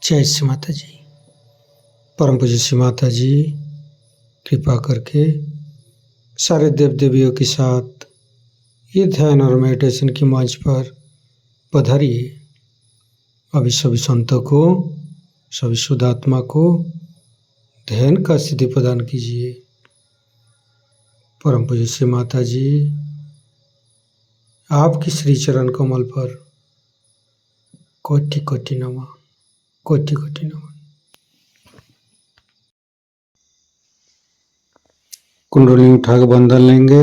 जय श्री माता जी। परम पूज्य श्री माता जी कृपा करके सारे देव देवियों के साथ ये ध्यान और मेडिटेशन की मंच पर पधारिए। अभी सभी संतों को, सभी शुद्धात्मा को ध्यान का सिद्धि प्रदान कीजिए। परम पूज्य श्री माता जी आपकी श्री चरण कमल पर कोटि कोटि नमः, कोटि कोटि नमः। कुंडली उठा के बंधन लेंगे।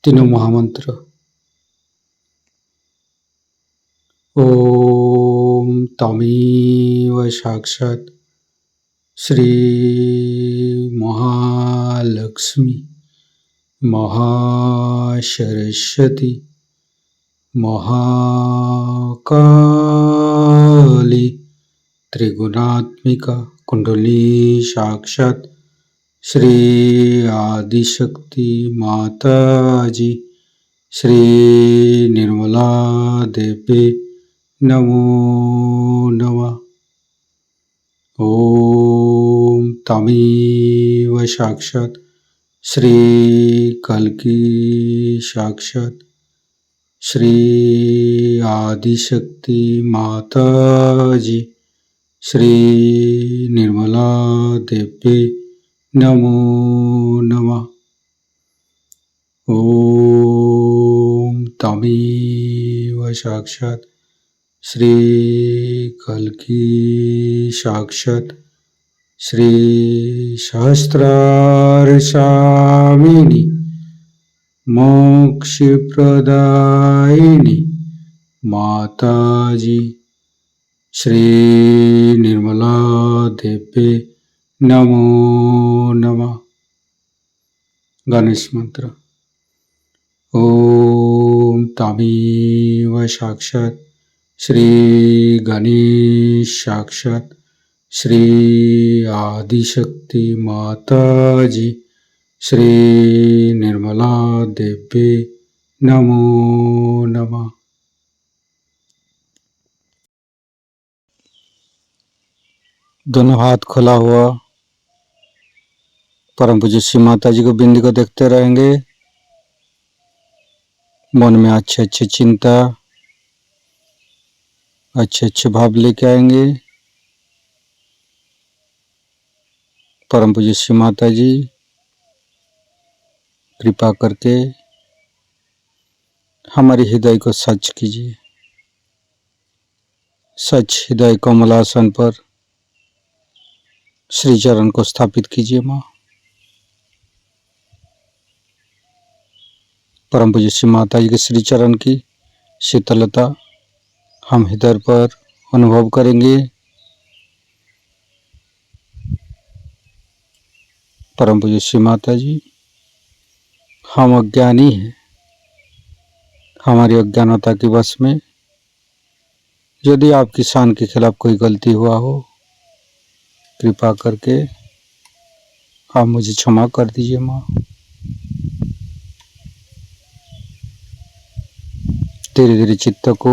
तीनों महामंत्र। ओम तमेव साक्षात् श्री महालक्ष्मी महासरस्वती महाकाली त्रिगुणात्मिका कुंडली साक्षात् श्री आदिशक्ति माता जी श्री निर्मला देवी नमो नमः। ओम तमेव साक्षात् श्री कल्की साक्षात् श्री आदिशक्ति माता जी श्री निर्मला देवी नमो नमः। ओम तमेव साक्षात् श्री कल्की साक्षात् श्री सहस्रार स्वामिनी मोक्ष प्रदायिनी माता जी श्री निर्मला देवी नमो नमः। गणेश मंत्र। ओम तमेव साक्षात् श्री गणेश साक्षात् श्री आदिशक्ति माता जी श्री निर्मला देवी नमो नमः। दोनों हाथ खुला हुआ परम पूज्य श्री माता जी को बिंदी को देखते रहेंगे। मन में अच्छे अच्छे चिंता, अच्छे अच्छे भाव लेके आएंगे। परम पूज्य श्री माता जी कृपा करके हमारे हृदय को सच कीजिए। सच हृदय कमलासन पर श्री चरण को स्थापित कीजिए। माँ परम पूज्य श्री माता जी के श्री चरण की शीतलता हम हृदय पर अनुभव करेंगे। परम पूज्य श्री माता जी हम अज्ञानी हैं। हमारी अज्ञानता के वश में यदि आपकी शान के खिलाफ कोई गलती हुआ हो, कृपा करके आप मुझे क्षमा कर दीजिए। माँ धीरे धीरे चित्त को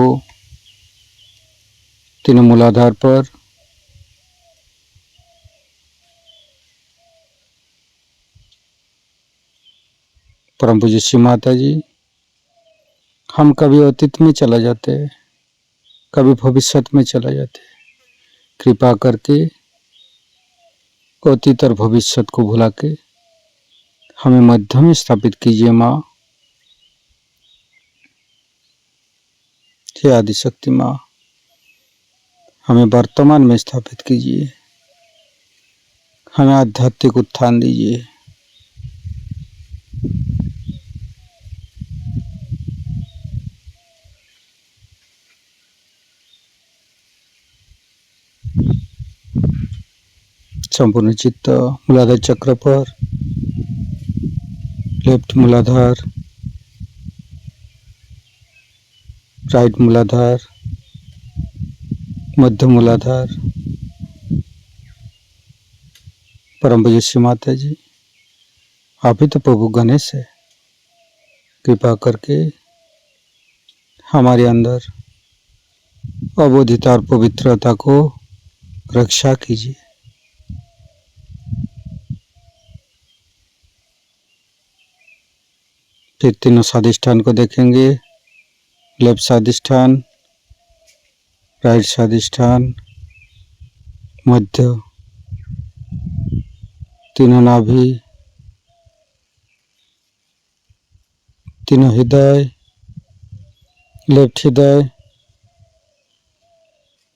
तीनों मूलाधार पर परम पूज्य श्री माता जी हम कभी अतीत में चला जाते हैं, कभी भविष्य में चला जाते हैं। कृपा करके अतीत और भविष्य को भुला के हमें मध्य में स्थापित कीजिए। माँ हे आदिशक्ति माँ हमें वर्तमान में स्थापित कीजिए। हमें आध्यात्मिक उत्थान दीजिए। संपूर्ण चित्त मूलाधार चक्र पर, लेफ्ट मूलाधार, राइट मूलाधार, मध्य मूलाधार। परम पूज्य श्री माता जी, आप ही तो प्रभु गणेश है। कृपा करके हमारे अंदर अबोधिता और पवित्रता को रक्षा कीजिए। फिर तीनों स्वादिष्ठान को देखेंगे। लेफ्ट स्वादिष्ठान, राइट स्वादिष्ठान, मध्य, तीनों नाभि, तीनों हृदय, लेफ्ट हृदय।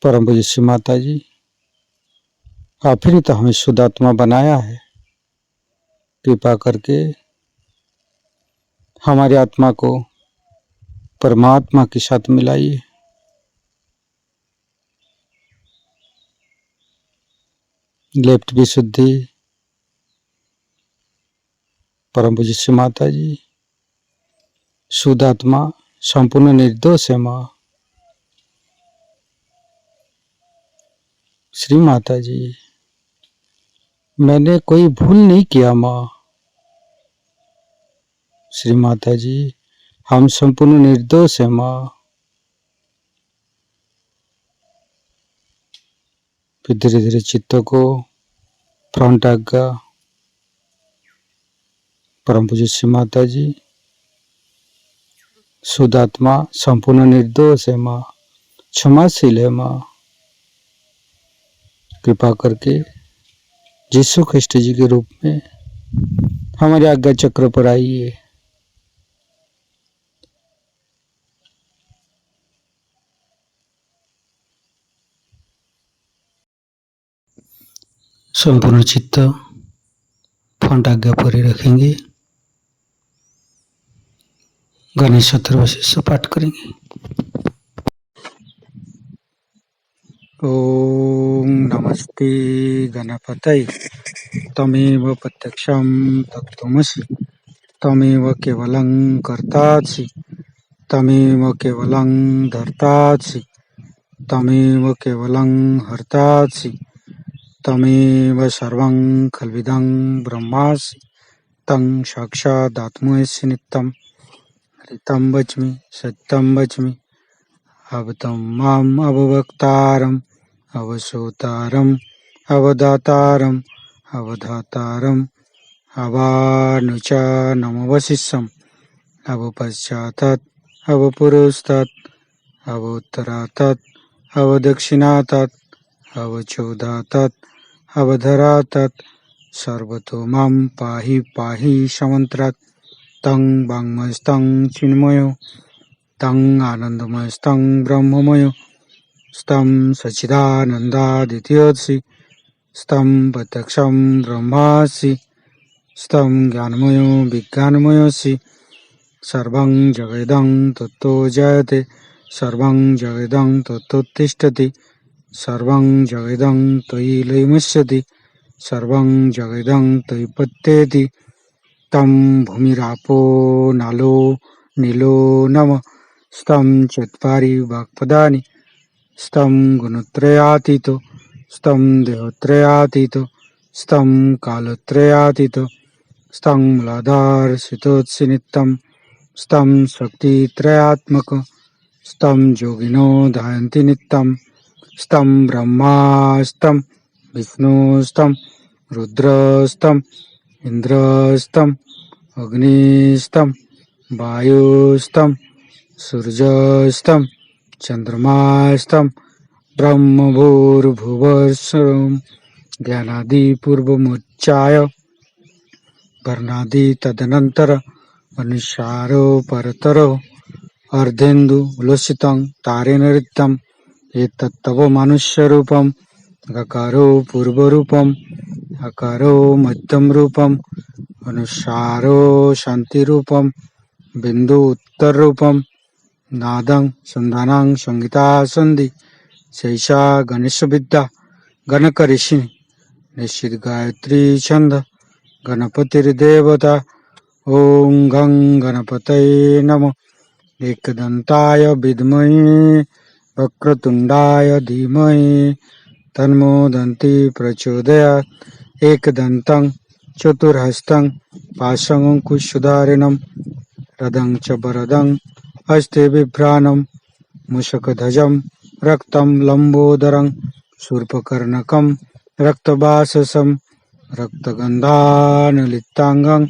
परम पूज्य श्री माता जी, आप ही ने तो हमें शुद्ध आत्मा बनाया है। कृपा करके हमारी आत्मा को परमात्मा के साथ मिलाइए। लेफ्ट विशुद्धि। परम पूज्य श्री माता जी, शुद्ध आत्मा संपूर्ण निर्दोष है माँ। श्री माता जी, मैंने कोई भूल नहीं किया माँ। श्री माता जी, हम संपूर्ण निर्दोष है माँ। फिर धीरे धीरे चित्त को फ्रंट आज्ञा। परम पूज्य श्री माता जी, शुद्ध आत्मा संपूर्ण निर्दोष है माँ, क्षमाशील है माँ। कृपा करके यीशु ख्रिस्ट जी के रूप में हमारे आज्ञा चक्र पर आइए। संपूर्ण चित्त फ्रंट आज्ञा पर ही रखेंगे। गणेश अथर्वशीर्ष पाठ करेंगे। ओम नमस्ते गणपतये। तमेव प्रत्यक्षं तत्त्वमसि, तमेव केवलं कर्तासि, तमेव केवलं धर्तासि, तमेव केवलं हर्तासि, तमेव सर्वं खल्विदं ब्रह्मासि, तं साक्षादात्मसि नित्यं। हरितं वच्मि सत्यं वच्मि, अवतं माम् अववक्तारम्, अवसोतारम्, अवदातारम्, अवधातारम्, अवानुचानमवशिष्यम्, अवपश्चातात्, अवपुरस्तात्, अवोत्तरातात्, अवदक्षिणातात्, अवचोदातात्, अवधरातात्, सर्वतो मां पाहि पाहि समन्त्रात्। तं वाङ्मयस्तं चिन्मयो, तं आनन्दमयस्तं ब्रह्ममयो, स्तं सच्चिदानन्दादित्योऽसि, स्तं प्रत्यक्षं ब्रह्मासि, स्तं ज्ञानमयो विज्ञानमयोऽसि। सर्वं जगदं तत्तो जयते, सर्वं जगदं तत्तोत्तिष्ठति, सर्वं जगदं त्वयि लयमस्यति, सर्वं जगदं त्वयि पत्येति। तं भूमिरापो नालो नीलो नमः, स्तं चत्वारि वाक्पदानि, स्तं गुणत्रयातीतो, स्तं देहत्रयातीतो, स्तं कालत्रयातीतो, स्तं मूलाधारस्थितोऽसि नित्यं, स्तं शक्तित्रयात्मकं, स्तं योगिनो ध्यायन्ति नित्यं, स्तं ब्रह्मास्तं विष्णुस्तं रुद्रस्तं इन्द्रस्तं अग्निस्तं वायुस्तं सूर्यस्तं चन्द्रमास्तं ब्रह्मभूर्भुवस्सुरं ज्ञानादिपूर्वमुच्चाय वर्णादि तदनन्तर अनुसारो परतरो अर्धेन्दु उल्लसितं तारेण ऋतं। एतत्तव मनुष्यरूपं गकारो पूर्वरूपम् अकारो मध्यम रूपम् अनुसारो शान्तिरूपम् बिन्दु उत्तररूपम् नादं संधानं संगीता सन्धि शैषा गणेशविद्या गणकऋषि निश्चित गायत्री छंद गणपतिर्देवता। ओम गं गणपतये नमः। एकदंताय विद्महे वक्रतुंडाय धीमहि तन्नो दन्ति प्रचोदयात्। एकदन्तं चतुर्हस्तं पाशमङ्कुशधारिणं रदं च वरदं हस्ते बिभ्राणं मूषकध्वजं रक्तं लम्बोदरं शूर्पकर्णकं रक्तवाससं रक्तगन्धानुलिप्ताङ्गं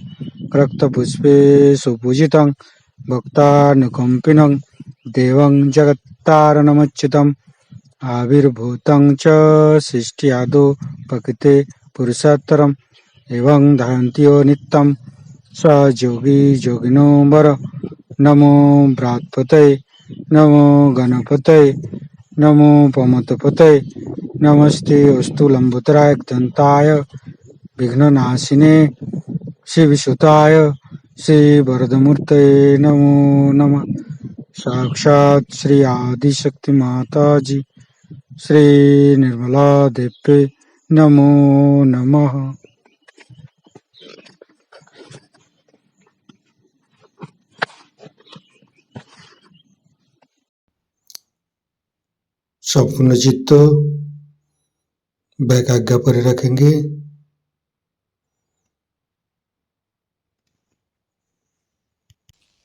रक्तपुष्पे सुपूजितं भक्तानुकम्पिनं देवं जगत्तारणमच्युतम् आविर्भूतं च सृष्ट्यादौ प्रकृते पुरुषोत्तरम् एवं धारन्त्यो नित्यं स योगी योगिनो वर। नमो बृहत्पतये नमो गणपतये नमो पमतपतये नमस्ते अस्तु लंबोदराय दंताय विघ्ननाशिने शिवसुताय श्री वरदमूर्तये नमो नमः। साक्षात् श्री आदिशक्ति माता जी श्री निर्मला देवी नमो नमः। संपूर्ण चित्त वैकाग्य पर रखेंगे।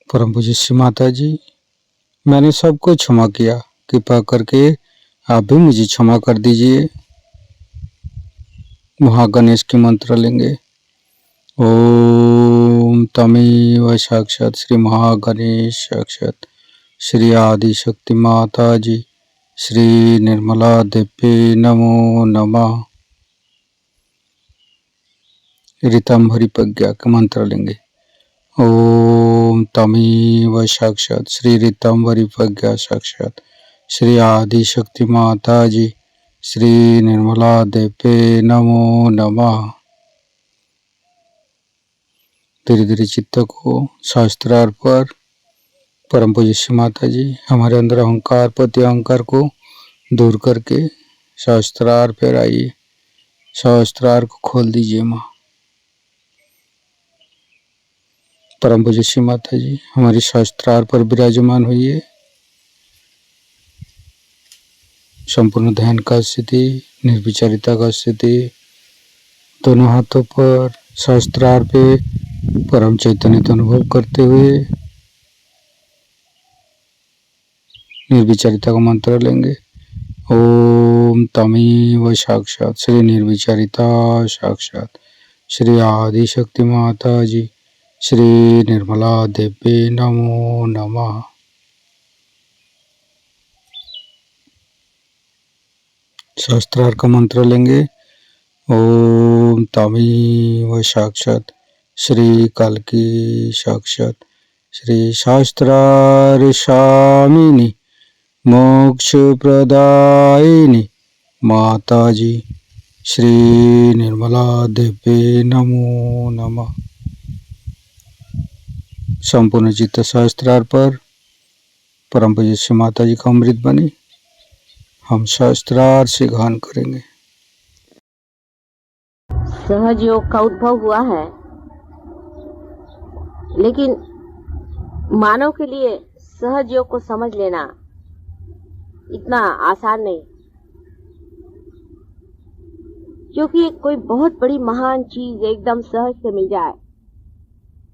परम पूज्य श्री माता जी, मैंने सबको क्षमा किया, कृपा करके आप भी मुझे क्षमा कर दीजिए। महागणेश के मंत्र लेंगे। ओम तमेव साक्षात श्री महागणेश साक्षात श्री आदिशक्ति माता जी श्री निर्मला देवी नमो नमः। ऋतंभरी प्रज्ञा के मंत्र लेंगे। ओम तमेव साक्षात श्री ऋतंभरी प्रज्ञा साक्षात श्री आदिशक्ति माता जी श्री निर्मला देवी नमो नमः। धीरे धीरे चित्त को शास्त्रार पर परम पूज्य श्री माता जी हमारे अंदर अहंकार प्रति अहंकार को दूर करके शास्त्रार पर आइए। शास्त्रार को खोल दीजिए माँ। परम पूज्य श्री माता जी हमारी शास्त्रार पर विराजमान हुई। संपूर्ण ध्यान का स्थिति, निर्विचारिता का स्थिति, दोनों हाथों पर शास्त्रार पे परम चैतन्य का अनुभव करते हुए निर्विचारिता का मंत्र लेंगे। ओम तमेव साक्षात श्री निर्विचारिता साक्षात श्री आदिशक्ति माता जी श्री निर्मला देवी नमो नमः। शास्त्रार का मंत्र लेंगे। ओम तमेव साक्षात श्री कल्की साक्षात श्री शास्त्रार स्वामिनी मोक्ष प्रदायिनी माता जी श्री निर्मला देवी नमो नमः। संपूर्ण चित्त शास्त्रार पर परम पूज्य श्री माता जी का अमृत बने हम शास्त्रार से गान करेंगे। सहज योग का उद्भव हुआ है, लेकिन मानव के लिए सहज योग को समझ लेना इतना आसान नहीं, क्योंकि कोई बहुत बड़ी महान चीज एकदम सहज से मिल जाए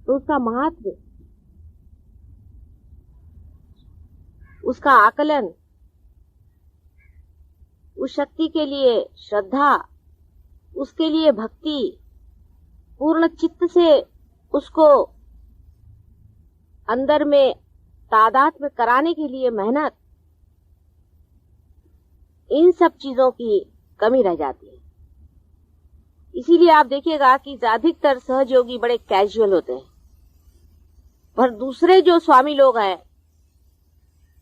तो उसका महत्व, उसका आकलन, उस शक्ति के लिए श्रद्धा, उसके लिए भक्ति, पूर्ण चित्त से उसको अंदर में तादाद में कराने के लिए मेहनत, इन सब चीजों की कमी रह जाती है। इसीलिए आप देखिएगा कि अधिकतर सहयोगी बड़े कैजुअल होते हैं, पर दूसरे जो स्वामी लोग हैं,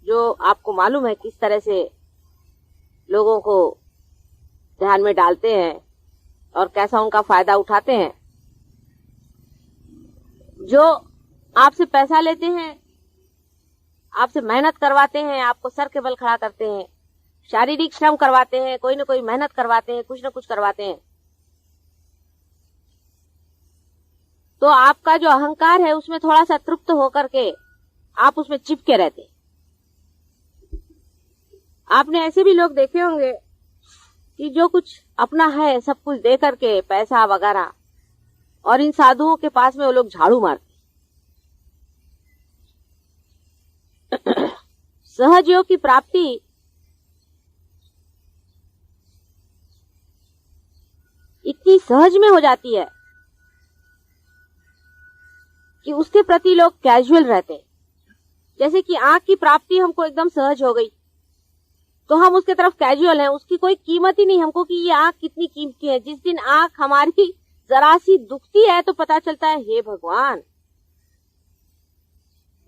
जो आपको मालूम है किस तरह से लोगों को ध्यान में डालते हैं और कैसा उनका फायदा उठाते हैं, जो आपसे पैसा लेते हैं, आपसे मेहनत करवाते हैं, आपको सर के बल खड़ा करते हैं, शारीरिक श्रम करवाते हैं, कोई न कोई मेहनत करवाते हैं, कुछ न कुछ करवाते हैं, तो आपका जो अहंकार है उसमें थोड़ा सा तृप्त होकर के आप उसमें चिपके रहते। आपने ऐसे भी लोग देखे होंगे कि जो कुछ अपना है सब कुछ दे करके पैसा वगैरह, और इन साधुओं के पास में वो लोग झाड़ू मारते। सहज योग की प्राप्ति इतनी सहज में हो जाती है कि उसके प्रति लोग कैजुअल रहते। जैसे कि आंख की प्राप्ति हमको एकदम सहज हो गई तो हम उसके तरफ कैजुअल हैं, उसकी कोई कीमत ही नहीं हमको कि ये आंख कितनी कीमती है। जिस दिन आंख हमारी जरा सी दुखती है तो पता चलता है हे भगवान।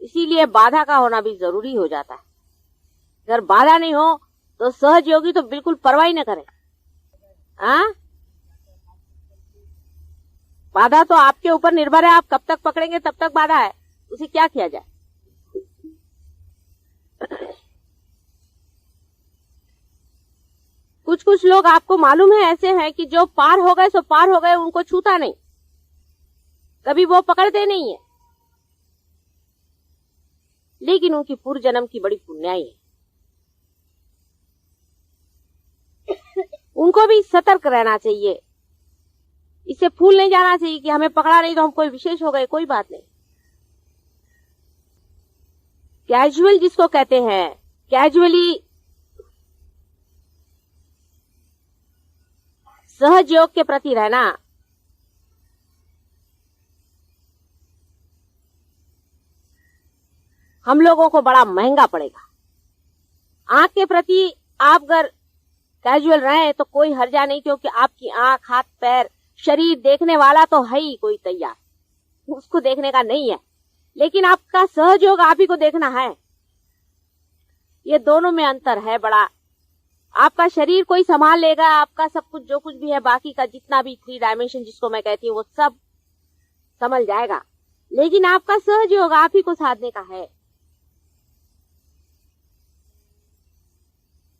इसीलिए बाधा का होना भी जरूरी हो जाता है। अगर बाधा नहीं हो तो सहज योगी तो बिल्कुल परवाह ही न करे। बाधा तो आपके ऊपर निर्भर है, आप कब तक पकड़ेंगे तब तक बाधा है, उसे क्या किया जाए। कुछ कुछ लोग आपको मालूम है ऐसे हैं कि जो पार हो गए सो पार हो गए, उनको छूता नहीं, कभी वो पकड़ते नहीं है, लेकिन उनकी पूर्व जन्म की बड़ी पुण्याई है। उनको भी सतर्क रहना चाहिए, इससे फूल नहीं जाना चाहिए कि हमें पकड़ा नहीं तो हम कोई विशेष हो गए। कोई बात नहीं। कैजुअल जिसको कहते हैं, कैजुअली सहज योग के प्रति रहना, हम लोगों को बड़ा महंगा पड़ेगा। आंख के प्रति आप अगर कैजुअल रहे तो कोई हर्जा नहीं, क्योंकि आपकी आंख, हाथ, पैर, शरीर देखने वाला तो है ही कोई तैयार, उसको देखने का नहीं है, लेकिन आपका सहज योग आप ही को देखना है। ये दोनों में अंतर है बड़ा। आपका शरीर कोई संभाल लेगा, आपका सब कुछ जो कुछ भी है, बाकी का जितना भी 3 डायमेंशन जिसको मैं कहती हूँ वो सब संभल जाएगा, लेकिन आपका सहज योग आप ही को साधने का है,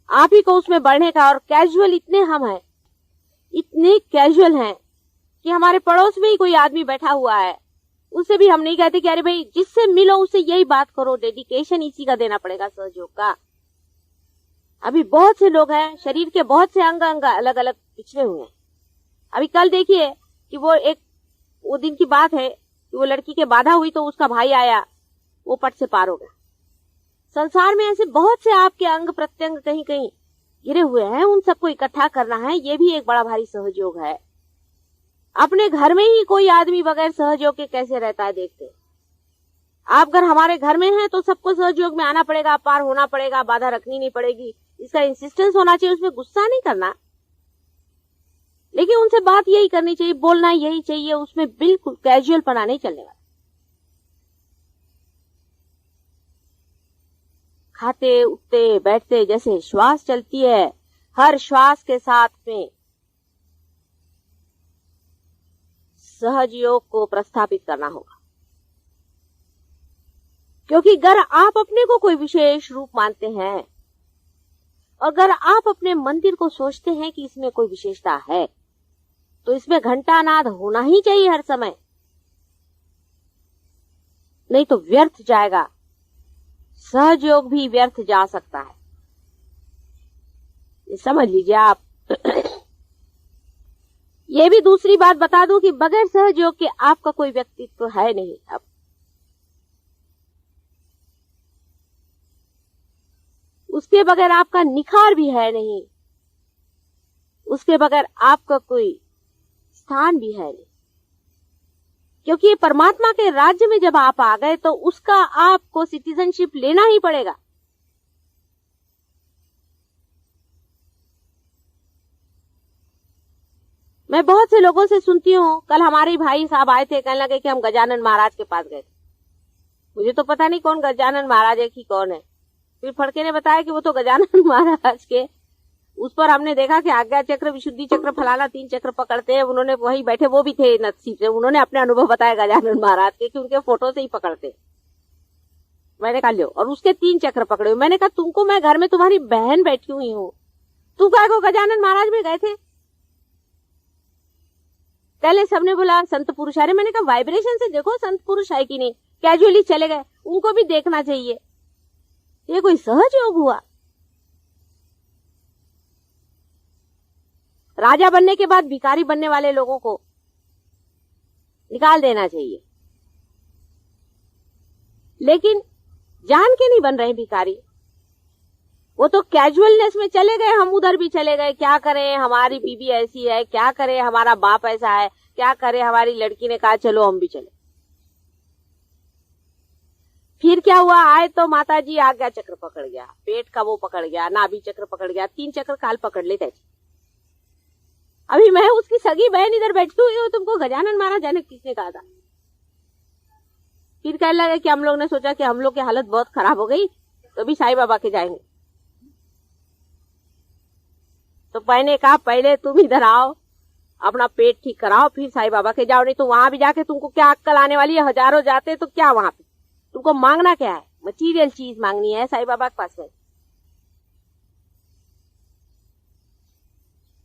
आप ही को उसमें बढ़ने का। और कैजुअल इतने हम हैं, इतने कैजुअल हैं कि हमारे पड़ोस में ही कोई आदमी बैठा हुआ है, उससे भी हम नहीं कहते कि अरे भाई जिससे मिलो उससे यही बात करो। डेडिकेशन इसी का देना पड़ेगा सहयोग का। अभी बहुत से लोग हैं, शरीर के बहुत से अंग अलग अलग पिछड़े हुए हैं। अभी कल देखिए कि वो दिन की बात है कि वो लड़की के बाधा हुई तो उसका भाई आया, वो पट से पार हो गया। संसार में ऐसे बहुत से आपके अंग प्रत्यंग कहीं कहीं गिरे हुए हैं, उन सबको इकट्ठा करना है, ये भी एक बड़ा भारी सहयोग है। अपने घर में ही कोई आदमी बगैर सहयोग के कैसे रहता है देखते। आप अगर हमारे घर में हैं तो सबको सहयोग में आना पड़ेगा, पार होना पड़ेगा, बाधा रखनी नहीं पड़ेगी, इसका इंसिस्टेंस होना चाहिए, उसमें गुस्सा नहीं करना, लेकिन उनसे बात यही करनी चाहिए, बोलना यही चाहिए, उसमें बिल्कुल कैजुअल पना नहीं चलने वाला। खाते उठते बैठते जैसे श्वास चलती है, हर श्वास के साथ में सहज योग को प्रस्थापित करना होगा। क्योंकि अगर आप अपने को कोई विशेष रूप मानते हैं और अगर आप अपने मंदिर को सोचते हैं कि इसमें कोई विशेषता है, तो इसमें घंटानाद होना ही चाहिए हर समय, नहीं तो व्यर्थ जाएगा। सहज योग भी व्यर्थ जा सकता है, ये समझ लीजिए आप। ये भी दूसरी बात बता दूं कि बगैर सहज योग के आपका कोई व्यक्तित्व है नहीं। अब उसके बगैर आपका निखार भी है नहीं, उसके बगैर आपका कोई स्थान भी है नहीं। क्योंकि परमात्मा के राज्य में जब आप आ गए तो उसका आपको सिटीजनशिप लेना ही पड़ेगा। मैं बहुत से लोगों से सुनती हूँ, कल हमारे भाई साहब आए थे, कहने लगे कि हम गजानन महाराज के पास गए थे। मुझे तो पता नहीं कौन गजानन महाराज है कि कौन है। फिर फड़के ने बताया कि वो तो गजानन महाराज के, उस पर हमने देखा कि आज्ञा चक्र, विशुद्धि चक्र, फलाना 3 चक्र पकड़ते हैं। उन्होंने वही बैठे, वो भी थे नसीब से, उन्होंने अपने अनुभव बताया गजानन महाराज के कि उनके फोटो से ही पकड़ते। मैंने कहा लो, और उसके 3 चक्र पकड़े हुए। मैंने कहा तुमको, मैं घर में तुम्हारी बहन बैठी हुई हूँ, तुम क्या को गजानन महाराज में गए थे? पहले सबने बोला संत पुरुष, अरे मैंने कहा वाइब्रेशन से देखो संत पुरुष है कि नहीं, कैजुअली चले गए, उनको भी देखना चाहिए। ये कोई सहज योग हुआ? राजा बनने के बाद भिखारी बनने वाले लोगों को निकाल देना चाहिए, लेकिन जान के नहीं बन रहे भिखारी। वो तो कैजुअलनेस में चले गए, हम उधर भी चले गए, क्या करें हमारी बीवी ऐसी है, क्या करें हमारा बाप ऐसा है, क्या करें हमारी लड़की ने कहा चलो हम भी चले। फिर क्या हुआ, आए तो माता जी आज्ञा चक्र पकड़ गया, पेट का वो पकड़ गया, नाभि चक्र पकड़ गया, 3 चक्र काल पकड़ लेते। अभी मैं उसकी सगी बहन इधर बैठी हुई हूँ, तुमको गजानन महाराज जाने किसने कहा था। फिर कहने लगे कि हम लोग ने सोचा कि हम लोग की हालत बहुत खराब हो गई तो भी साईं बाबा के जाएंगे। तो मैंने कहा पहले तुम इधर आओ, अपना पेट ठीक कराओ, फिर साईं बाबा के जाओ। नहीं तो वहां भी जाके तुमको क्या अक्कल आने वाली है, हजारों जाते तो क्या वहां पे तुमको मांगना क्या है, मटीरियल चीज मांगनी है साईं बाबा के पास में।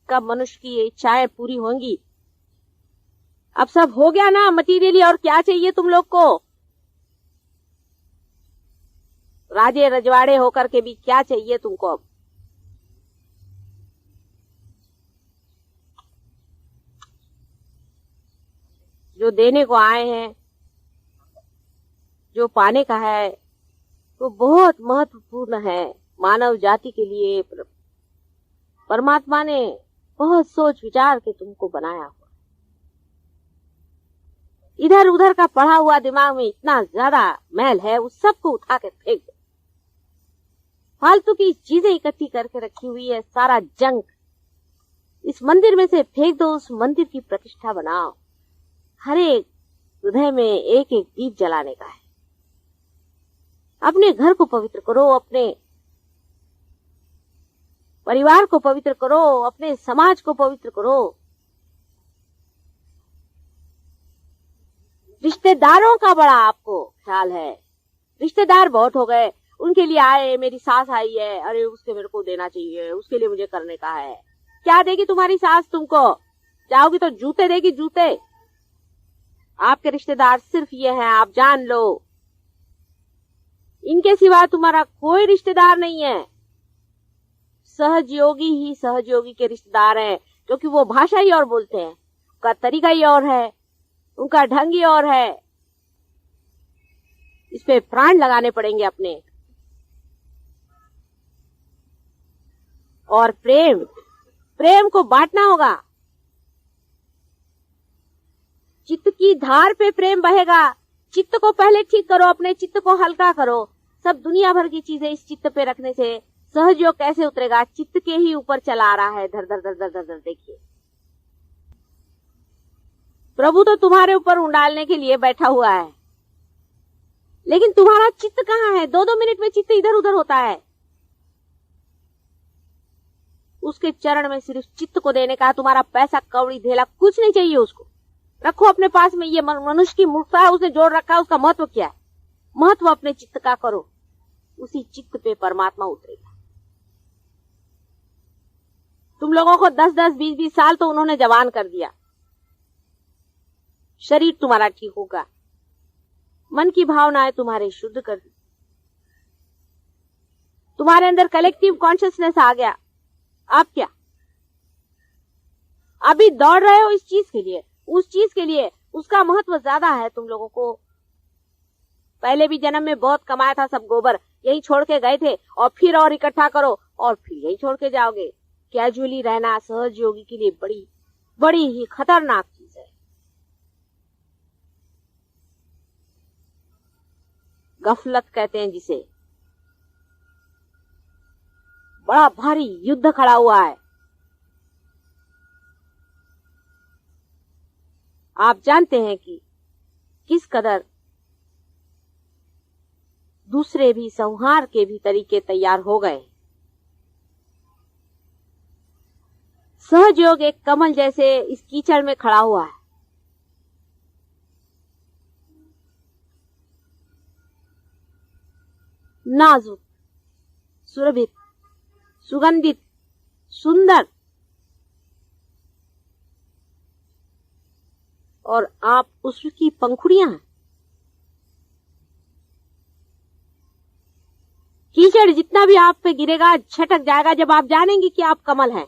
कब मनुष्य की ये इच्छाएं पूरी होंगी? अब सब हो गया ना मटीरियली, और क्या चाहिए तुम लोग को? राजे रजवाड़े होकर के भी क्या चाहिए तुमको? अब जो देने को आए हैं, जो पाने का है, वो बहुत महत्वपूर्ण है मानव जाति के लिए। परमात्मा ने बहुत सोच विचार के तुमको बनाया हुआ। इधर उधर का पढ़ा हुआ दिमाग में इतना ज्यादा मैल है, उस सबको उठा के फेंक दो। फालतू की चीजें इकट्ठी करके रखी हुई है, सारा जंक इस मंदिर में से फेंक दो, उस मंदिर की प्रतिष्ठा बनाओ। हर एक हृदय में एक एक दीप जलाने का है। अपने घर को पवित्र करो, अपने परिवार को पवित्र करो, अपने समाज को पवित्र करो। रिश्तेदारों का बड़ा आपको ख्याल है, रिश्तेदार बहुत हो गए, उनके लिए आए, मेरी सास आई है, अरे उसके मेरे को देना चाहिए, उसके लिए मुझे करने का है। क्या देगी तुम्हारी सास तुमको? जाओगी तो जूते देगी, जूते। आपके रिश्तेदार सिर्फ ये हैं, आप जान लो। इनके सिवा तुम्हारा कोई रिश्तेदार नहीं है। सहजयोगी ही सहजयोगी के रिश्तेदार हैं, क्योंकि वो भाषा ही और बोलते हैं, उनका तरीका ही और है, उनका ढंग ही और है। इस पे प्राण लगाने पड़ेंगे अपने। और प्रेम को बांटना होगा। चित्त की धार पे प्रेम बहेगा। चित्त को पहले ठीक करो, अपने चित्त को हल्का करो। सब दुनिया भर की चीजें इस चित्त पे रखने से सहजयोग कैसे उतरेगा? चित्त के ही ऊपर चला आ रहा है, धर धर धर धर धर धर। देखिए, प्रभु तो तुम्हारे ऊपर उंडालने के लिए बैठा हुआ है, लेकिन तुम्हारा चित्त कहाँ है? 2-2 मिनट में चित्त इधर उधर होता है। उसके चरण में सिर्फ चित्त को देने का। तुम्हारा पैसा कौड़ी धेला कुछ नहीं चाहिए, उसको रखो अपने पास में। ये मनुष्य की मूर्खता है, उसने जोड़ रखा है, उसका महत्व क्या है? महत्व अपने चित्त का करो, उसी चित्त पे परमात्मा उतरेगा। तुम लोगों को 10-10, 20-20 साल तो उन्होंने जवान कर दिया। शरीर तुम्हारा ठीक होगा, मन की भावनाएं तुम्हारे शुद्ध कर दी, तुम्हारे अंदर कलेक्टिव कॉन्शियसनेस आ गया। अब क्या? अभी दौड़ रहे हो इस चीज के लिए, उस चीज के लिए, उसका महत्व ज्यादा है तुम लोगों को। पहले भी जन्म में बहुत कमाया था, सब गोबर यही छोड़ के गए थे, और फिर और इकट्ठा करो और फिर यही छोड़ के जाओगे। कैजुअली रहना सहज योगी के लिए बड़ी बड़ी ही खतरनाक चीज है। गफलत कहते हैं जिसे। बड़ा भारी युद्ध खड़ा हुआ है। आप जानते हैं कि किस कदर दूसरे भी संहार के भी तरीके तैयार हो गए। सहजयोग एक कमल जैसे इस कीचड़ में खड़ा हुआ है। नाजुक, सुरभित, सुगंधित, सुंदर, और आप उसकी पंखुड़ियां हैं। कीचड़ जितना भी आप पे गिरेगा छटक जाएगा जब आप जानेंगे कि आप कमल हैं।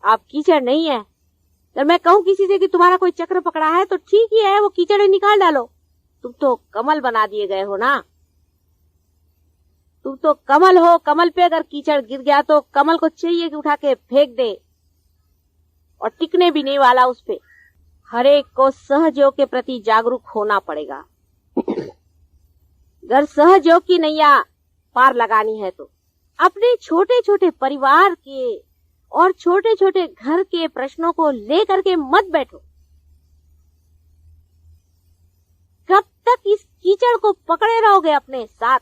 आप कीचड़ नहीं है। अगर मैं कहूं किसी से कि तुम्हारा कोई चक्र पकड़ा है तो ठीक ही है, वो कीचड़ निकाल डालो, तुम तो कमल बना दिए गए हो ना। तुम तो कमल हो। कमल पे अगर कीचड़ गिर गया तो कमल को चाहिए कि उठा के फेंक दे, और टिकने भी नहीं वाला उस पे। हर एक को सहयोग के प्रति जागरूक होना पड़ेगा। अगर सहयोग की नैया पार लगानी है तो अपने छोटे छोटे परिवार के और छोटे छोटे घर के प्रश्नों को लेकर के मत बैठो। कब तक इस कीचड़ को पकड़े रहोगे अपने साथ?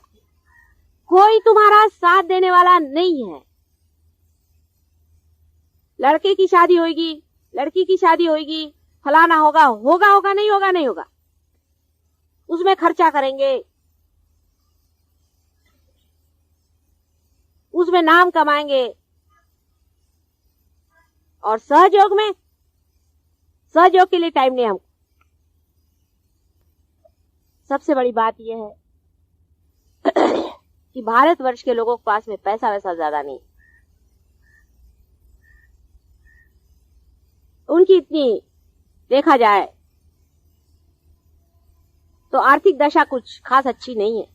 कोई तुम्हारा साथ देने वाला नहीं है। लड़के की शादी होगी, लड़की की शादी होगी, फलाना होगा, होगा होगा, नहीं होगा नहीं होगा, उसमें खर्चा करेंगे, उसमें नाम कमाएंगे। और सहयोग में, सहयोग के लिए टाइम नहीं हमको। सबसे बड़ी बात यह है कि भारतवर्ष के लोगों के पास में पैसा वैसा ज्यादा नहीं। उनकी इतनी देखा जाए तो आर्थिक दशा कुछ खास अच्छी नहीं है।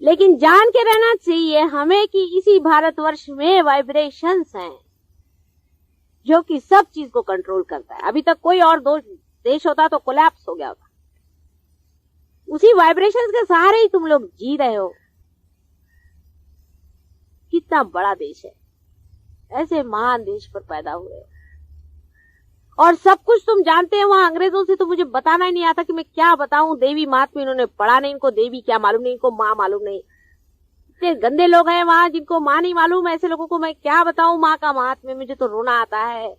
लेकिन जान के रहना चाहिए हमें कि इसी भारतवर्ष में वाइब्रेशंस हैं जो कि सब चीज को कंट्रोल करता है। अभी तक कोई और देश होता तो कोलैप्स हो गया होता। उसी वाइब्रेशंस के सहारे ही तुम लोग जी रहे हो। कितना बड़ा देश है, ऐसे महान देश पर पैदा हुए हो और सब कुछ तुम जानते हो। वहां अंग्रेजों से तो मुझे बताना ही नहीं आता कि मैं क्या बताऊं। देवी महात्मा इन्होंने पढ़ा नहीं, इनको देवी क्या मालूम नहीं, इनको माँ मालूम नहीं। इतने गंदे लोग हैं वहां जिनको माँ नहीं मालूम। ऐसे लोगों को मैं क्या बताऊं माँ का महात्म्य, मुझे तो रोना आता है।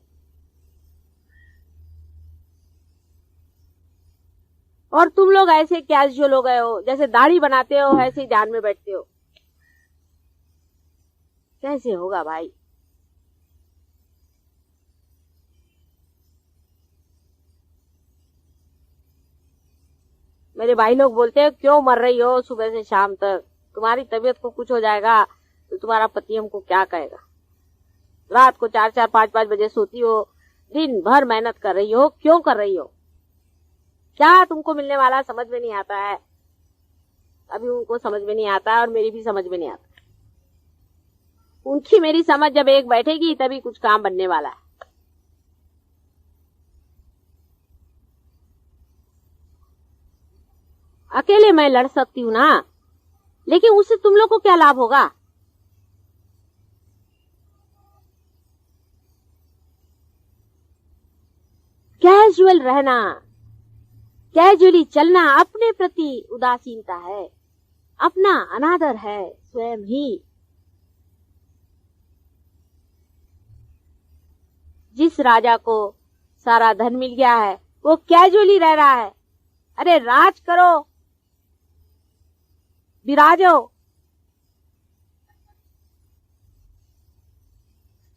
और तुम लोग ऐसे कैजुअल हो गए हो, जैसे दाढ़ी बनाते हो ऐसे ही ध्यान में बैठते हो। कैसे होगा भाई? मेरे भाई लोग बोलते हैं क्यों मर रही हो सुबह से शाम तक, तुम्हारी तबीयत को कुछ हो जाएगा तो तुम्हारा पति हमको क्या कहेगा। रात को 4-4, 5-5 बजे सोती हो, दिन भर मेहनत कर रही हो, क्यों कर रही हो? क्या तुमको मिलने वाला समझ में नहीं आता है। अभी उनको समझ में नहीं आता और मेरी भी समझ में नहीं आता। उनकी मेरी समझ जब एक बैठेगी तभी कुछ काम बनने वाला है। अकेले मैं लड़ सकती हूँ ना, लेकिन उससे तुम लोग को क्या लाभ होगा? कैजुअल रहना, कैजुअली चलना अपने प्रति उदासीनता है, अपना अनादर है स्वयं ही। जिस राजा को सारा धन मिल गया है वो कैजुअली रह रहा है। अरे राज करो, विराजो।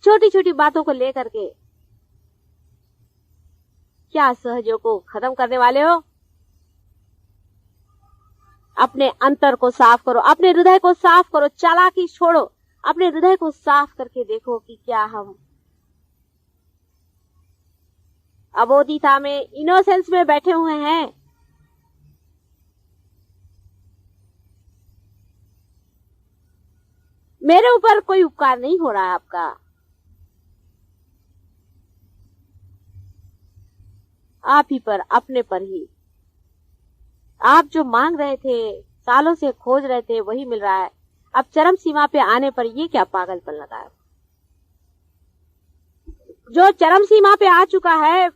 छोटी छोटी बातों को लेकर के क्या सहयोग को खत्म करने वाले हो? अपने अंतर को साफ करो, अपने हृदय को साफ करो, चालाकी छोड़ो, अपने हृदय को साफ करके देखो कि क्या हम अबोधिता में, इनोसेंस में बैठे हुए हैं। मेरे ऊपर कोई उपकार नहीं हो रहा है आपका। आप ही पर, अपने पर ही। आप जो मांग रहे थे, सालों से खोज रहे थे, वही मिल रहा है। अब चरम सीमा पे आने पर ये क्या पागलपन लगा है? जो चरम सीमा पे आ चुका है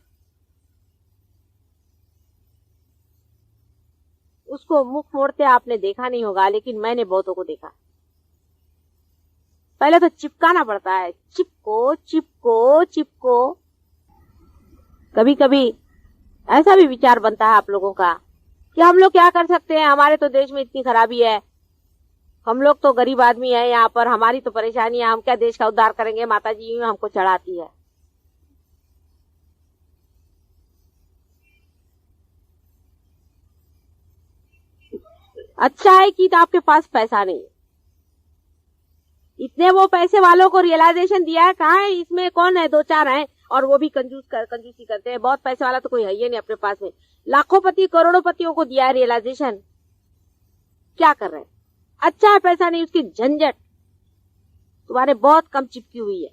उसको मुख मोड़ते आपने देखा नहीं होगा, लेकिन मैंने बहुतों को देखा। पहले तो चिपकाना पड़ता है, चिपको चिपको चिपको। कभी कभी ऐसा भी विचार बनता है आप लोगों का कि हम लोग क्या कर सकते हैं, हमारे तो देश में इतनी खराबी है, हम लोग तो गरीब आदमी है यहाँ पर, हमारी तो परेशानी है, हम क्या देश का उद्धार करेंगे, माता जी हमको चढ़ाती है। अच्छा है कि तो आपके पास पैसा नहीं है। इतने वो पैसे वालों को रियलाइजेशन दिया है, कहाँ है, इसमें कौन है, दो चार हैं और वो भी कंजूसी करते हैं। बहुत पैसे वाला तो कोई है ही नहीं अपने पास में। लाखोंपति करोड़ोंपतियों को दिया है रियलाइजेशन, क्या कर रहे हैं? अच्छा है पैसा नहीं, उसकी झंझट तुम्हारे बहुत कम चिपकी हुई है।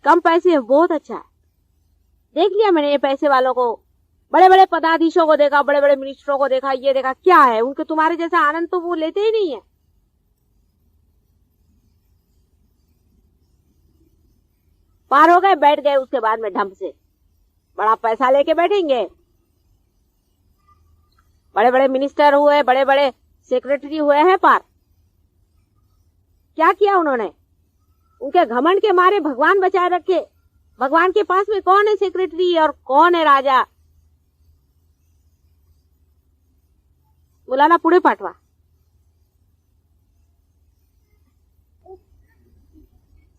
कम पैसे है, बहुत अच्छा है। देख लिया मैंने ये पैसे वालों को, बड़े बड़े पदाधीशों को देखा, बड़े बड़े मिनिस्टरों को देखा, ये देखा, क्या है उनके तुम्हारे जैसा आनंद तो वो लेते ही नहीं है। पार हो गए, बैठ गए, उसके बाद में ढंग से बड़ा पैसा लेके बैठेंगे। बड़े बड़े मिनिस्टर हुए, बड़े बड़े सेक्रेटरी हुए हैं पार। क्या किया उन्होंने? उनके घमंड के मारे भगवान बचाए रखे। भगवान के पास में कौन है सेक्रेटरी और कौन है राजा? मुलाना पुढे पाठवा।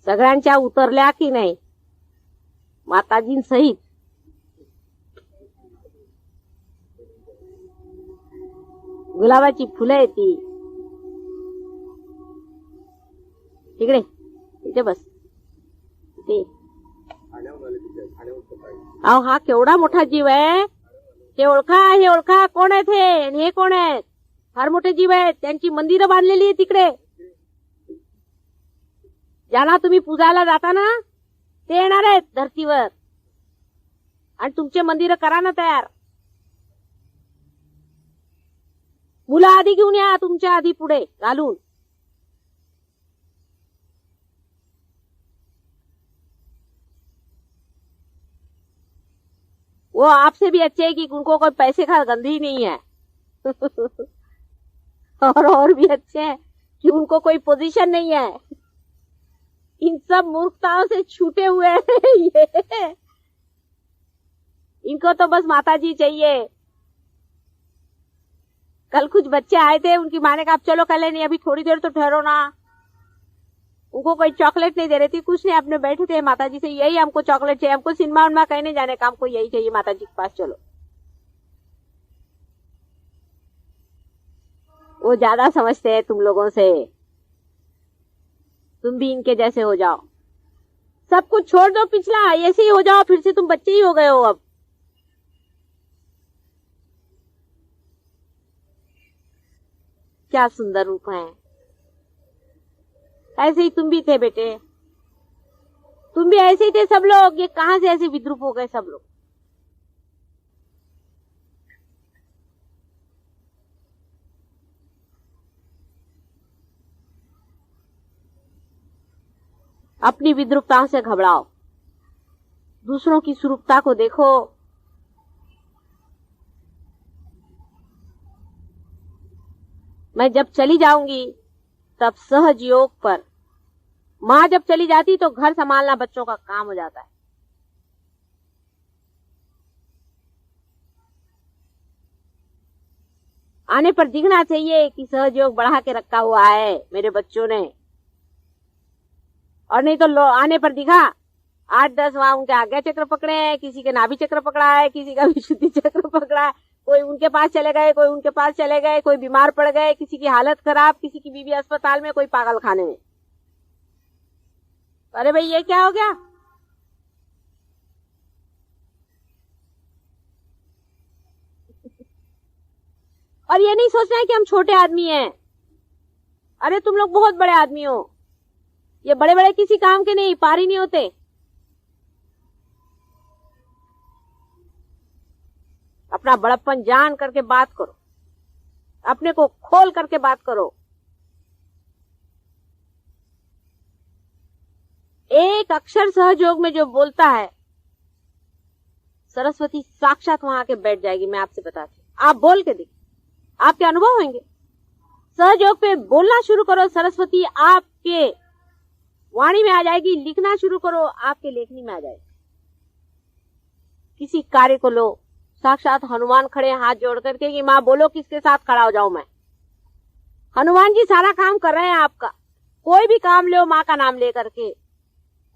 सगळ्यांच्या उतरल्या की नाही माताजींसहित? गुलाबाची फुलं आहे ती, तिकडे तिथे बस, ते अहो हा केवढा मोठा जीव आहे, हे ओळखा कोण आहेत हे, आणि हे कोण आहेत? फार मोठे जीव आहेत, त्यांची मंदिरं बांधलेली आहे तिकडे। ज्यांना तुम्ही पूजायला जाता ना ते येणार आहेत धरतीवर, आणि तुमचे मंदिरं करा ना तयार। मुलं आधी घेऊन या, तुमच्या आधी पुढे घालून। वो आपसे भी अच्छे है कि उनको कोई पैसे का गंध ही नहीं है और भी अच्छे हैं कि उनको कोई पोजीशन नहीं है। इन सब मूर्खताओं से छूटे हुए हैं ये। इनको तो बस माताजी चाहिए। कल कुछ बच्चे आए थे, उनकी माँ ने कहा चलो कल नहीं, अभी थोड़ी देर तो ठहरो ना। उनको कोई चॉकलेट नहीं दे रही थी, कुछ नहीं, अपने बैठे थे माताजी से, यही हमको चॉकलेट चाहिए, हमको सिनेमा उनमा कहीं नहीं जाने का, हमको यही चाहिए, माताजी के पास चलो। वो ज्यादा समझते हैं तुम लोगों से, तुम भी इनके जैसे हो जाओ। सब कुछ छोड़ दो पिछला, ऐसे ही हो जाओ, फिर से तुम बच्चे ही हो गए हो अब। क्या सुंदर रूप है। ऐसे ही तुम भी थे बेटे, तुम भी ऐसे ही थे सब लोग। ये कहां से ऐसे विद्रूप हो गए सब लोग? अपनी विद्रूपताओं से घबराओ, दूसरों की स्वरूपता को देखो। मैं जब चली जाऊंगी तब सहज योग पर, माँ जब चली जाती तो घर संभालना बच्चों का काम हो जाता है। आने पर दिखना चाहिए कि सहज योग बढ़ा के रखा हुआ है मेरे बच्चों ने, और नहीं तो आने पर दिखा 8-10 वहां उनके आज्ञा चक्र पकड़े हैं, किसी के नाभि चक्र पकड़ा है, किसी का विशुद्धि चक्र पकड़ा है, कोई उनके पास चले गए, कोई उनके पास चले गए, कोई बीमार पड़ गए, किसी की हालत खराब, किसी की बीवी अस्पताल में, कोई पागल खाने में। अरे भाई ये क्या हो गया? और ये नहीं सोचना है कि हम छोटे आदमी हैं। अरे तुम लोग बहुत बड़े आदमी हो। ये बड़े बड़े किसी काम के नहीं, पार ही नहीं होते। अपना बड़प्पन जान करके बात करो, अपने को खोल करके बात करो। एक अक्षर सहयोग में जो बोलता है, सरस्वती साक्षात वहां आके बैठ जाएगी। मैं आपसे बताती हूं, आप बोल के देखिए, आपके अनुभव होंगे। सहयोग पे बोलना शुरू करो, सरस्वती आपके वाणी में आ जाएगी। लिखना शुरू करो, आपके लेखनी में आ जाएगी। किसी कार्य को लो, साक्षात हनुमान खड़े हाथ जोड़ करके कि माँ बोलो किसके साथ खड़ा हो जाऊं मैं। हनुमान जी सारा काम कर रहे हैं आपका। कोई भी काम लो माँ का नाम लेकर के,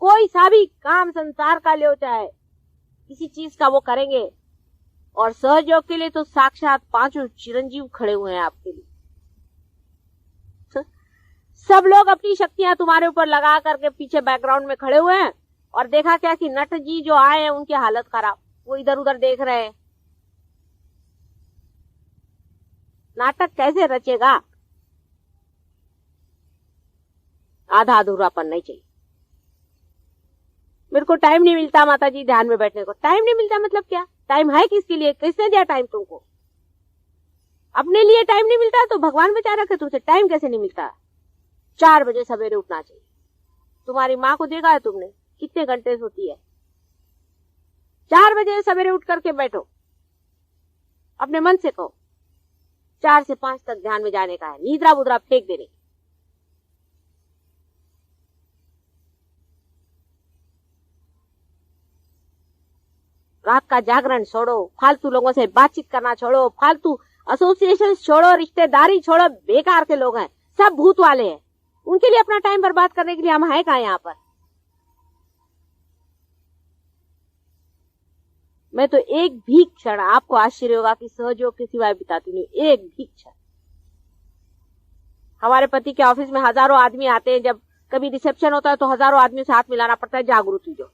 कोई सा भी काम संसार का लो, चाहे किसी चीज का, वो करेंगे। और सहयोग के लिए तो साक्षात पांचों चिरंजीव खड़े हुए हैं आपके लिए। सब लोग अपनी शक्तियां तुम्हारे ऊपर लगा करके पीछे बैकग्राउंड में खड़े हुए हैं और देखा क्या कि नट जी जो आए हैं उनकी हालत खराब, वो इधर उधर देख रहे हैं। नाटक कैसे रचेगा? आधा अधूरापन नहीं चाहिए। मेरे को टाइम नहीं मिलता माता जी ध्यान में बैठने को। टाइम नहीं मिलता मतलब क्या? टाइम है किसके लिए? किसने दिया टाइम तुमको? अपने लिए टाइम नहीं मिलता तो भगवान बचा रखे तुमसे टाइम कैसे नहीं मिलता? 4 बजे सवेरे उठना चाहिए। तुम्हारी माँ को देखा है तुमने कितने घंटे सोती है? 4 बजे सवेरे उठ करके बैठो, अपने मन से कहो 4 से 5 तक ध्यान में जाने का है, नींदरा बुदरा फेंक देने। रात का जागरण छोड़ो, फालतू लोगों से बातचीत करना छोड़ो, फालतू एसोसिएशन छोड़ो, रिश्तेदारी छोड़ो, बेकार के लोग हैं, सब भूत वाले हैं। उनके लिए अपना टाइम बर्बाद करने के लिए हम है कहां यहाँ पर? मैं तो एक भी क्षण, आपको आश्चर्य होगा कि सहयोग के सिवाय बिताती नहीं, एक भी क्षण। हमारे पति के ऑफिस में हजारों आदमी आते हैं, जब कभी रिसेप्शन होता है तो हजारों आदमियों से हाथ मिलाना पड़ता है, जागरूक हुई जो।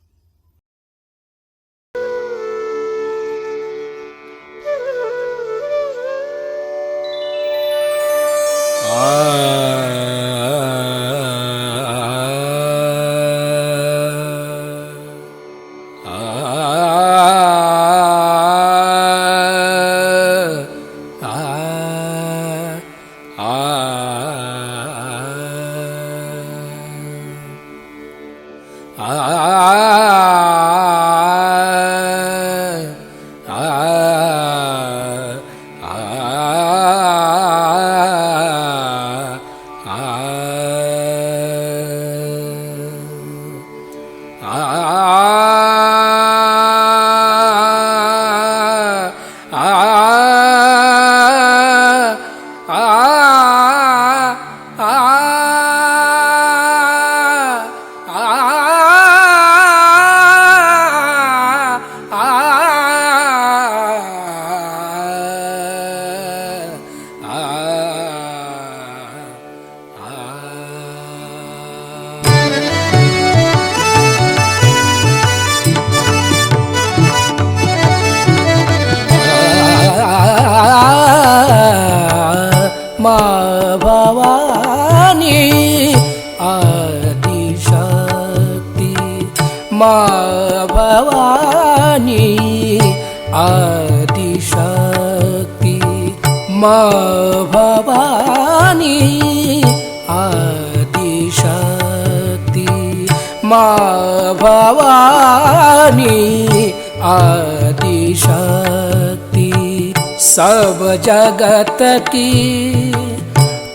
सब जगत की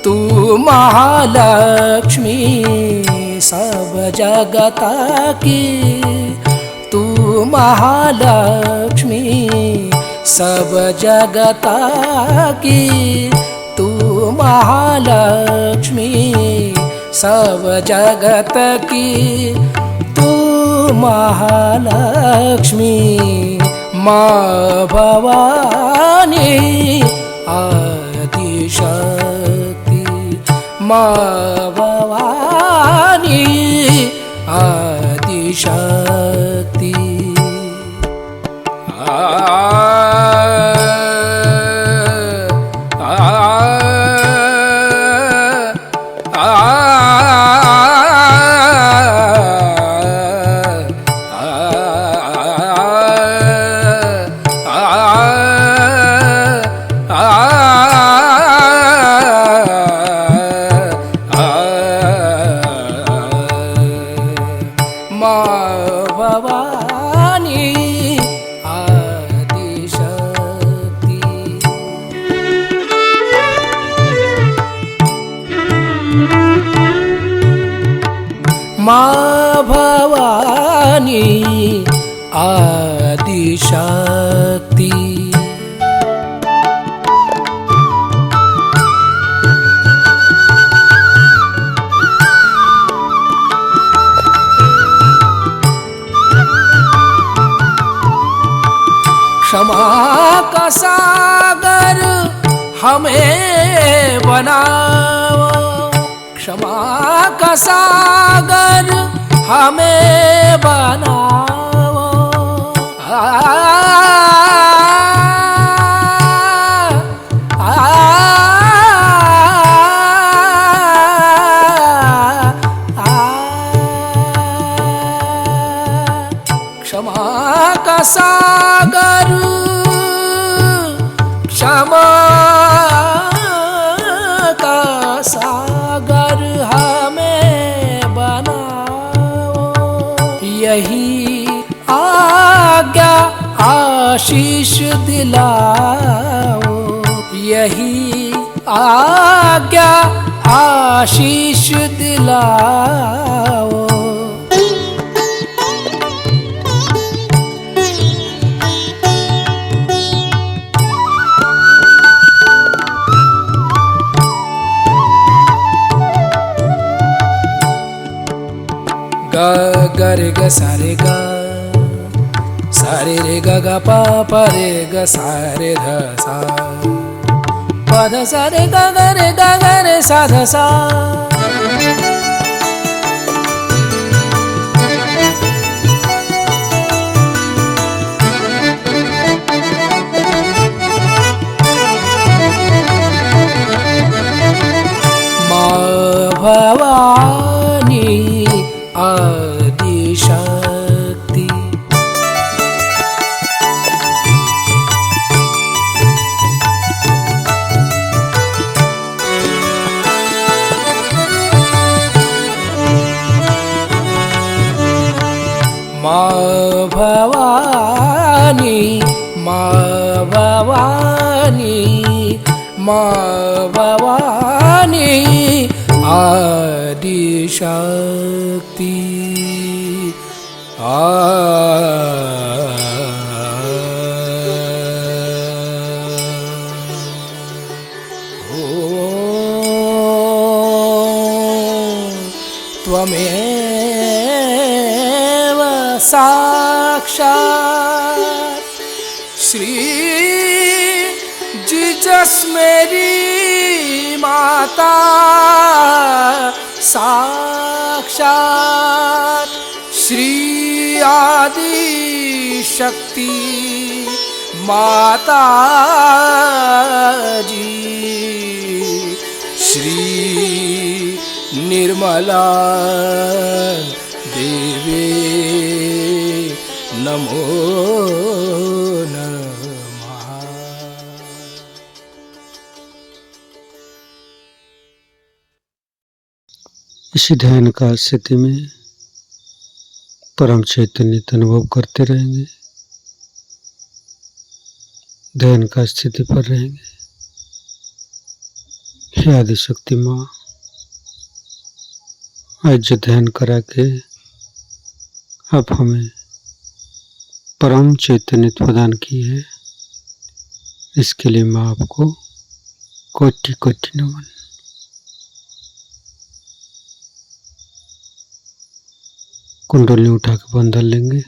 तू महालक्ष्मी, सब जगत की तू महालक्ष्मी, सब जगत की तू महालक्ष्मी, सब जगत की तू महालक्ष्मी। माँ भवानी आदिशक्ति, माँ भवानी आदिशक्ति। माँ भवानी आदिशक्ति। क्षमा का सागर हमें बनाओ, क्षमा का सागर हमें बनाओ। क्षमा का सागर, क्षमा का सागर हमें बनाओ। यही आज्ञा आशीष दिलाओ, यही आज्ञा आशीष दिलाओ। ग ग रे ग सा रे ग, सा रे रे ग ग प प रे ग सा रे ध सा, प ध सा रे ग ग रे ग ग रे सा ध सा। माँ भवानी आदि शक्ति, माँ भवानी, माँ भवानी, माँ भवानी आदि शक्ति। त्वमेव साक्षात् श्री जीसस मेरी माता, साक्षात श्री आदि शक्ति माता जी, श्री निर्मला देवी नमो नमः। इसी ध्यान का स्थिति में परम चैतन्य अनुभव करते रहेंगे, ध्यान का स्थिति पर रहेंगे। हे आदिशक्ति माँ, आज जो ध्यान करा के आप हमें परम चैतन्य प्रदान की है, इसके लिए माँ आपको कोटि कोटि नमन। कुंडली उठा के बंधन लेंगे।